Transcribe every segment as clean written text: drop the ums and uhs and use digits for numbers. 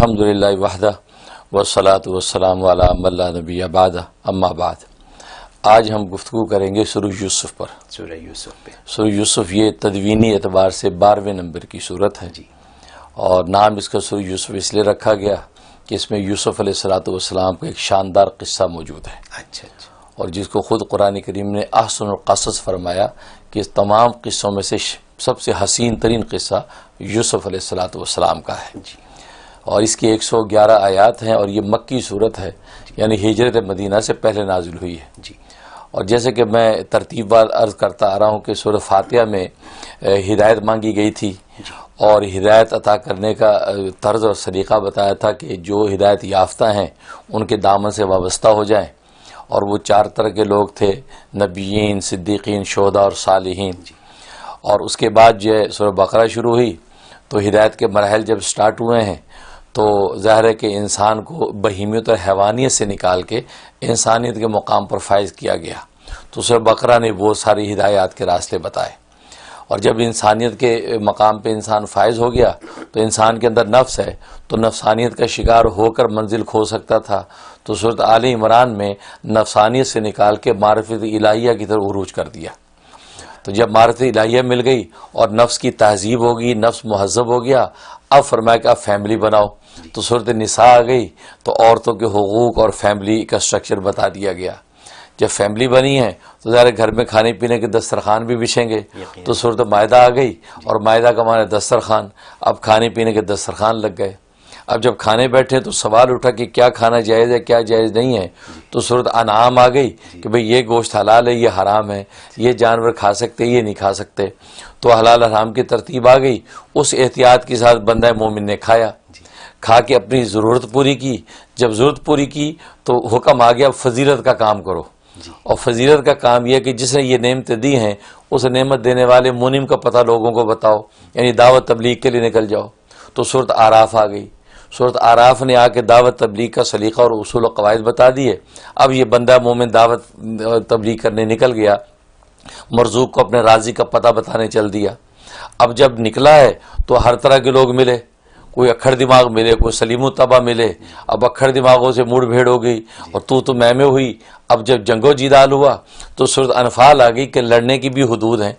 الحمدللہ وحدہ والصلاة والسلام علی من لا نبی بعدہ اما بعد۔ آج ہم گفتگو کریں گے سورہ یوسف پر۔ سورہ یوسف پہ۔ سورہ یوسف یہ تدوینی اعتبار سے 12ویں نمبر کی صورت ہے جی، اور نام اس کا سورہ یوسف اس لیے رکھا گیا کہ اس میں یوسف علیہ السلام کا ایک شاندار قصہ موجود ہے، اچھا اچھا، اور جس کو خود قرآن کریم نے احسن القصص فرمایا کہ اس تمام قصوں میں سے سب سے حسین ترین قصہ یوسف علیہ السلام کا ہے، جی، اور اس کی 111 آیات ہیں، اور یہ مکی صورت ہے، یعنی ہجرت مدینہ سے پہلے نازل ہوئی ہے۔ جی، اور جیسے کہ میں ترتیب وار عرض کرتا آ رہا ہوں کہ سورہ فاتحہ میں ہدایت مانگی گئی تھی، اور ہدایت عطا کرنے کا طرز اور سلیقہ بتایا تھا کہ جو ہدایت یافتہ ہیں ان کے دامن سے وابستہ ہو جائیں، اور وہ 4 طرح کے لوگ تھے: نبیین، صدیقین، شہداء اور صالحین۔ اور اس کے بعد جو سورہ بقرہ شروع ہوئی تو ہدایت کے مراحل جب سٹارٹ ہوئے ہیں تو ظاہر ہے کہ انسان کو بہیمیت اور حیوانیت سے نکال کے انسانیت کے مقام پر فائز کیا گیا، تو سورہ بقرہ نے وہ ساری ہدایات کے راستے بتائے۔ اور جب انسانیت کے مقام پہ انسان فائز ہو گیا تو انسان کے اندر نفس ہے، تو نفسانیت کا شکار ہو کر منزل کھو سکتا تھا، تو سورۃ آل عمران میں نفسانیت سے نکال کے معرفت الہیہ کی طرف عروج کر دیا۔ تو جب معرفت الہیہ مل گئی اور نفس کی تہذیب ہوگی، نفس مہذب ہو گیا، اب فرمایا کہ اب فیملی بناؤ، تو سورۃ نساء آ گئی تو عورتوں کے حقوق اور فیملی کا سٹرکچر بتا دیا گیا۔ جب فیملی بنی ہے تو ظاہر گھر میں کھانے پینے کے دسترخوان بھی بچھیں گے، تو سورۃ مائدہ آ گئی، اور مائدہ کا معنی دسترخوان، اب کھانے پینے کے دسترخوان لگ گئے۔ اب جب کھانے بیٹھے تو سوال اٹھا کہ کیا کھانا جائز ہے، کیا جائز نہیں ہے، تو سورۃ انعام آ گئی کہ بھئی یہ گوشت حلال ہے، یہ حرام ہے، یہ جانور کھا سکتے، یہ نہیں کھا سکتے، تو حلال حرام کی ترتیب آ گئی۔ اس احتیاط کے ساتھ بندہ مومن نے کھایا، کھا کے اپنی ضرورت پوری کی۔ جب ضرورت پوری کی تو حکم آ گیا فضیلت کا کام کرو، اور فضیلت کا کام یہ کہ جس نے یہ نعمتیں دی ہیں اس نعمت دینے والے منعم کا پتہ لوگوں کو بتاؤ، یعنی دعوت تبلیغ کے لیے نکل جاؤ۔ تو سورۃ اعراف آ گئی، سورۃ اعراف نے آ کے دعوت تبلیغ کا سلیقہ اور اصول و قواعد بتا دیے۔ اب یہ بندہ مومن دعوت تبلیغ کرنے نکل گیا، مرزوق کو اپنے راضی کا پتہ بتانے چل دیا۔ اب جب نکلا ہے تو ہر طرح کے لوگ ملے، کوئی اکھڑ دماغ ملے، کوئی سلیم و طبع ملے۔ اب اکھڑ دماغوں سے مڑ بھیڑ ہو گئی اور تو میں ہوئی۔ اب جب جنگ و جدال ہوا تو سورۃ انفال آ گئی کہ لڑنے کی بھی حدود ہیں،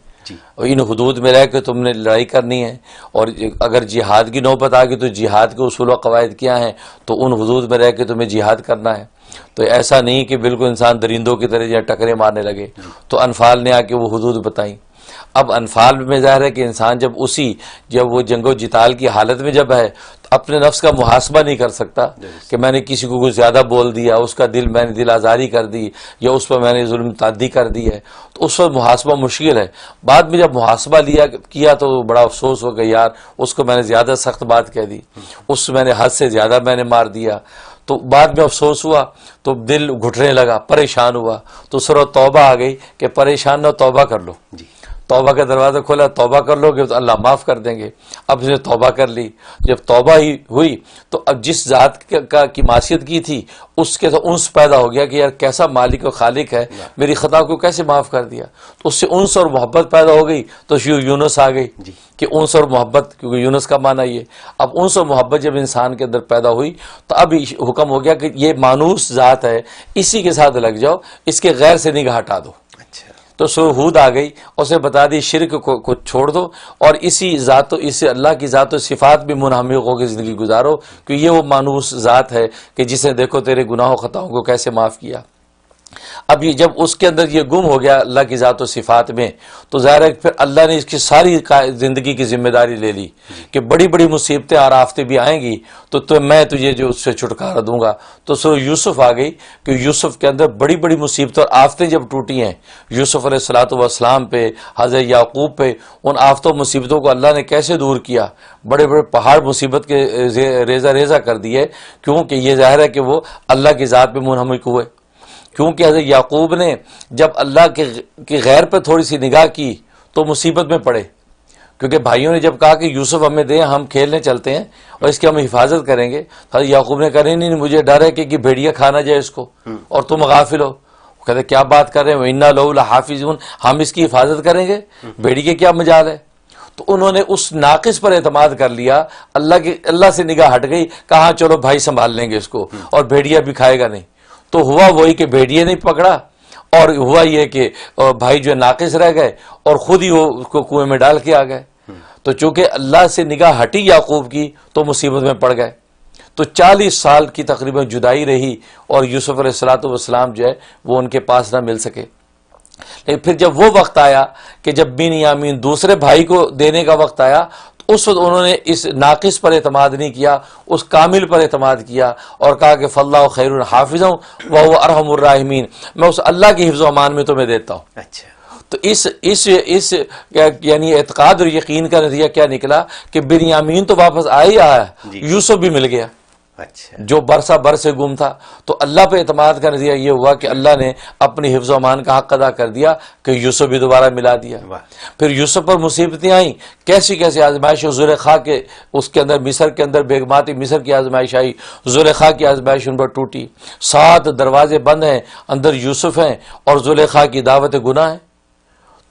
اور ان حدود میں رہ کے تم نے لڑائی کرنی ہے، اور اگر جہاد کی نوبت آ گئی تو جہاد کے اصول و قواعد کیا ہیں، تو ان حدود میں رہ کے تمہیں جہاد کرنا ہے۔ تو ایسا نہیں کہ بالکل انسان درندوں کی طرح یا ٹکرے مارنے لگے، تو انفال نے آ کے وہ حدود بتائیں۔ اب انفال میں ظاہر ہے کہ انسان جب وہ جنگ و جتال کی حالت میں جب ہے تو اپنے نفس کا محاسبہ نہیں کر سکتا کہ میں نے کسی کو کچھ زیادہ بول دیا، اس کا میں نے دل آزاری کر دی، یا اس پر میں نے ظلم تعدی کر دی ہے، تو اس وقت محاسبہ مشکل ہے۔ بعد میں جب محاسبہ کیا تو بڑا افسوس ہو کہ یار اس کو میں نے زیادہ سخت بات کہہ دی، اس سے میں نے حد سے زیادہ میں نے مار دیا، تو بعد میں افسوس ہوا تو دل گھٹنے لگا، پریشان ہوا، تو سورۃ توبہ آ گئی کہ پریشان نہ، توبہ کر لو۔ توبہ کا دروازہ کھولا، توبہ کر لو گے تو اللہ معاف کر دیں گے۔ اب اس نے توبہ کر لی۔ جب توبہ ہی ہوئی تو اب جس ذات کی معصیت کی تھی اس کے تو انس پیدا ہو گیا کہ یار کیسا مالک و خالق ہے، میری خطا کو کیسے معاف کر دیا، تو اس سے انس اور محبت پیدا ہو گئی۔ تو یونس آ گئی کہ انس اور محبت، کیونکہ یونس کا معنی یہ، اب انس اور محبت جب انسان کے اندر پیدا ہوئی تو اب حکم ہو گیا کہ یہ مانوس ذات ہے، اسی کے ساتھ لگ جاؤ، اس کے غیر سے نگاہ ہٹا دو۔ تو سورہ ہود آ گئی، اسے بتا دی شرک کو چھوڑ دو، اور اسی ذات، اس اللہ کی ذات و صفات بھی منہمک ہو کے زندگی گزارو، کہ یہ وہ مانوس ذات ہے کہ جس نے دیکھو تیرے گناہوں خطاؤں کو کیسے معاف کیا۔ اب یہ جب اس کے اندر یہ گم ہو گیا اللہ کی ذات و صفات میں، تو ظاہر ہے پھر اللہ نے اس کی ساری زندگی کی ذمہ داری لے لی کہ بڑی بڑی مصیبتیں اور آفتیں بھی آئیں گی تو میں تجھے جو اس سے چھٹکارا دوں گا۔ تو سورہ یوسف آ گئی کہ یوسف کے اندر بڑی بڑی مصیبتیں اور آفتیں جب ٹوٹی ہیں یوسف علیہ السلام پہ، حضرت یعقوب پہ، ان آفتوں مصیبتوں کو اللہ نے کیسے دور کیا، بڑے بڑے پہاڑ مصیبت کے ریزہ ریزہ کر دیے، کیونکہ یہ ظاہر ہے کہ وہ اللہ کی ذات پہ منہمک ہوئے۔ کیونکہ حضرت یعقوب نے جب اللہ کے غیر پہ تھوڑی سی نگاہ کی تو مصیبت میں پڑے، کیونکہ بھائیوں نے جب کہا کہ یوسف ہمیں دیں، ہم کھیلنے چلتے ہیں اور اس کی ہم حفاظت کریں گے، حضرت یعقوب نے کہا نہیں، مجھے ڈر ہے کہ بھیڑیا کھا نہ جائے اس کو اور تم غافل ہو۔ کہتے کیا بات کر رہے ہیں، وَإِنَّا لَهُ لَحَافِظُونَ، ہم اس کی حفاظت کریں گے، بھیڑی کے کیا مجال ہے۔ تو انہوں نے اس ناقص پر اعتماد کر لیا، اللہ سے نگاہ ہٹ گئی، کہاں چلو بھائی سنبھال لیں گے اس کو، اور بھیڑیا بھی کھائے گا نہیں. تو ہوا وہی کہ بھیڑیے نہیں پکڑا، اور ہوا یہ کہ بھائی جو ناقص رہ گئے اور خود ہی وہ اس کو کنویں میں ڈال کے آ گئے. تو چونکہ اللہ سے نگاہ ہٹی یعقوب کی تو مصیبت میں پڑ گئے. تو 40 سال کی تقریباً جدائی رہی اور یوسف علیہ السلام جو ہے وہ ان کے پاس نہ مل سکے. لیکن پھر جب وہ وقت آیا کہ جب بنیامین دوسرے بھائی کو دینے کا وقت آیا تو اس وقت انہوں نے اس ناقص پر اعتماد نہیں کیا، اس کامل پر اعتماد کیا اور کہا کہ فاللہ خیر حافظ وہو ارحم الراحمین، میں اس اللہ کی حفظ و امان میں تمہیں دیتا ہوں. اچھا، تو اس یعنی اعتقاد اور یقین کا نتیجہ کیا نکلا کہ بنیامین تو واپس آ ہی آیا، یوسف بھی مل گیا اچھا، جو برسا بر سے گم تھا. تو اللہ پہ اعتماد کا نتیجہ یہ ہوا کہ اللہ نے اپنی حفظ و امان کا حق ادا کر دیا کہ یوسف بھی دوبارہ ملا دیا. پھر یوسف پر مصیبتیں آئیں، کیسی کیسی آزمائش، زلیخا کے اس کے اندر مصر کے اندر بیگمات مصر کی آزمائش آئی، زلیخا کی آزمائش ان پر ٹوٹی. 7 دروازے بند ہیں، اندر یوسف ہیں اور زلیخا کی دعوت گناہ ہے.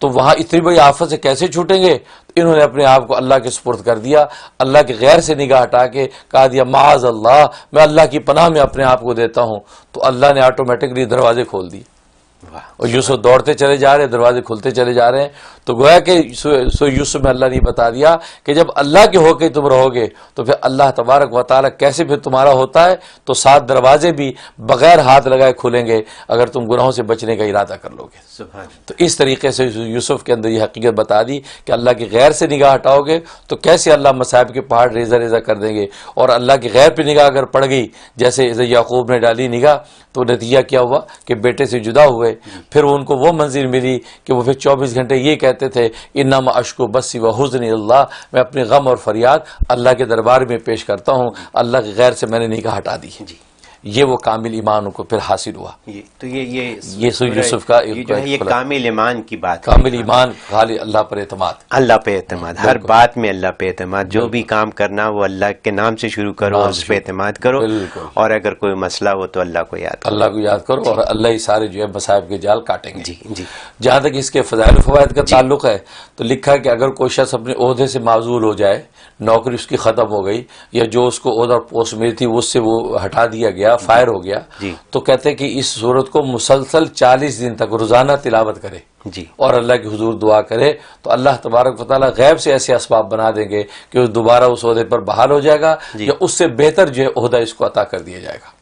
تو وہاں اتنی بڑی آفت سے کیسے چھوٹیں گے؟ انہوں نے اپنے آپ کو اللہ کے سپرد کر دیا، اللہ کے غیر سے نگاہ ہٹا کے کہا دیا معاذ اللہ، میں اللہ کی پناہ میں اپنے آپ کو دیتا ہوں. تو اللہ نے آٹومیٹکلی دروازے کھول دیے اور یوسف دوڑتے چلے جا رہے ہیں، دروازے کھلتے چلے جا رہے ہیں. تو گویا کہ یوسف میں اللہ نے بتا دیا کہ جب اللہ کے ہو کے تم رہو گے تو پھر اللہ تبارک و تعالیٰ کیسے پھر تمہارا ہوتا ہے. تو 7 دروازے بھی بغیر ہاتھ لگائے کھلیں گے اگر تم گناہوں سے بچنے کا ارادہ کر لو گے. تو اس طریقے سے یوسف کے اندر یہ حقیقت بتا دی کہ اللہ کی غیر سے نگاہ ہٹاؤ گے تو کیسے اللہ مصائب کے پہاڑ ریزہ ریزہ کر دیں گے. اور اللہ کی غیر پہ نگاہ اگر پڑ گئی جیسے یعقوب نے ڈالی نگاہ تو نتیجہ کیا ہوا کہ بیٹے سے جدا ہوئے. پھر ان کو وہ منزل ملی کہ وہ پھر 24 گھنٹے یہ کہتے تھے انما اشکو بسی وحزن اللہ، میں اپنے غم اور فریاد اللہ کے دربار میں پیش کرتا ہوں، اللہ کی غیر سے میں نے نگاہ ہٹا دی. یہ وہ کامل ایمان ان کو پھر حاصل ہوا. تو یہ یوسف کا جو ہے یہ کامل ایمان کی بات، کامل ایمان، خالی اللہ پر اعتماد، اللہ پہ اعتماد، ہر بات میں اللہ پہ اعتماد. جو بھی کام کرنا وہ اللہ کے نام سے شروع کرو، اس پہ اعتماد کرو، اور اگر کوئی مسئلہ ہو تو اللہ کو یاد کرو، اللہ کو یاد کرو اور اللہ ہی سارے جو ہے مصائب کے جال کاٹیں گے. جی. جہاں تک اس کے فضائل و فوائد کا تعلق ہے تو لکھا ہے کہ اگر کوئی شخص اپنے عہدے سے معزول ہو جائے، نوکری اس کی ختم ہو گئی یا جو اس کو عہدہ اور پوسٹ ملی تھی اس سے وہ ہٹا دیا گیا، فائر ہو گیا، تو کہتے ہیں کہ اس صورت کو مسلسل 40 دن تک روزانہ تلاوت کرے اور اللہ کے حضور دعا کرے تو اللہ تبارک و تعالیٰ غیب سے ایسے اسباب بنا دیں گے کہ وہ دوبارہ اس عہدے پر بحال ہو جائے گا یا اس سے بہتر جو ہے عہدہ اس کو عطا کر دیا جائے گا.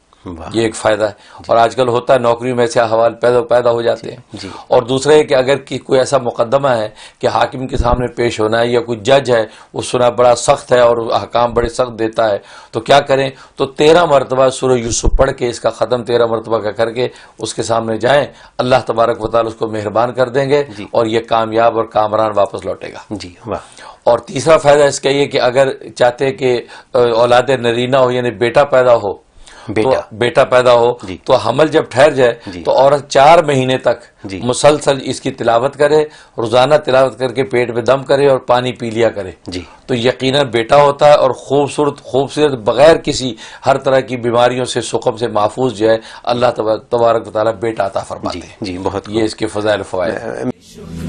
یہ ایک فائدہ ہے. اور آج کل ہوتا ہے نوکری میں ایسے احوال پیدا ہو جاتے ہیں. اور دوسرا ہے کہ اگر کوئی ایسا مقدمہ ہے کہ حاکم کے سامنے پیش ہونا ہے یا کوئی جج ہے وہ سنا بڑا سخت ہے اور احکام بڑے سخت دیتا ہے تو کیا کریں؟ تو 13 مرتبہ سورہ یوسف پڑھ کے اس کا ختم 13 مرتبہ کا کر کے اس کے سامنے جائیں، اللہ تبارک و تعالیٰ اس کو مہربان کر دیں گے اور یہ کامیاب اور کامران واپس لوٹے گا. اور تیسرا فائدہ اس کا یہ کہ اگر چاہتے کہ اولاد نرینہ ہو یعنی بیٹا پیدا ہو تو حمل جب ٹھہر جائے تو عورت 4 مہینے تک مسلسل اس کی تلاوت کرے، روزانہ تلاوت کر کے پیٹ میں دم کرے اور پانی پی لیا کرے تو یقیناً بیٹا ہوتا ہے اور خوبصورت بغیر کسی ہر طرح کی بیماریوں سے سقم سے محفوظ جو ہے اللہ تبارک و تعالیٰ بیٹا عطا فرماتے ہیں. بہت یہ اس کے فضائل و فوائد.